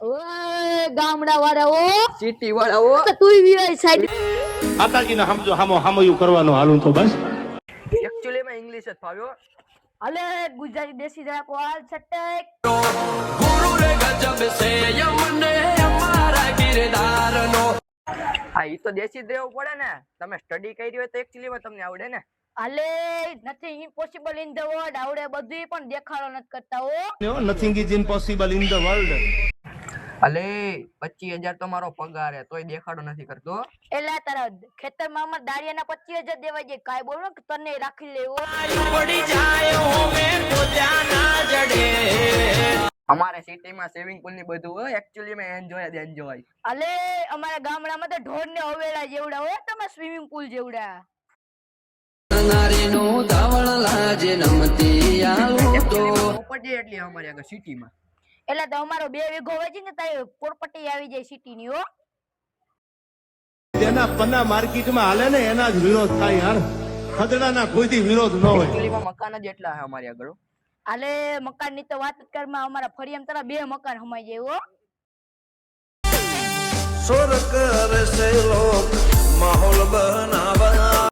ઓય ગામડા વાળા ઓ સિટી વાળા તો તું વી સાઈડ આતાજીને સમજો હામયું કરવાનો હાલું તો બસ. એકચ્યુઅલી માં ઇંગ્લિશ જ ફાવ્યો. અલે ગુજરાતી દેશી જરા કોલ છટક હા ઈ તો દેશી જ રહેવું પડે ને. તમે સ્ટડી કરી હોય તો એકચ્યુઅલી માં તમને આવડે ને. અલે nothing impossible in the world આવડે બધું પણ દેખાડો નથી કરતા હો. Nothing is impossible in the world. અલે 25,000 તો મારો પગાર હે તોય દેખાડો નથી કરતો. એલા તારા ખેતરમાં અમાર દાળિયાના 25,000 દેવા જે કાઈ બોલો કે તને રાખી લેવો. અમારે સિટી માં સ્વિમિંગ પૂલ ની બધું હોય એકચ્યુઅલી માં એન્જોય જ એન્જોય. અલે અમારા ગામડામાં તો ઢોર ને હવેલા જેવડા હોય તમે સ્વિમિંગ પૂલ જેવડા. પ્રોપર્ટી એટલી અમારી આગળ સિટી માં. એટલે તો અમારો 2 વીઘો વેચી ને તારી પ્રોપર્ટી આવી જાય સિટી ની હો. જેના પન્ના માર્કેટમાં હાલે ને એના જ વિરોધ થાય યાર. ખદડાના કોઈથી વિરોધ ન હોય. એકચ્યુઅલી માં મકાન જ એટલા હે અમારી આગળ. અલે મકાન ની તો વાત જ કરમાં અમારા ફળિયામાં તારા 2 મકાન હમાઈ જાય હો. सुर कर से लोग माहौल बना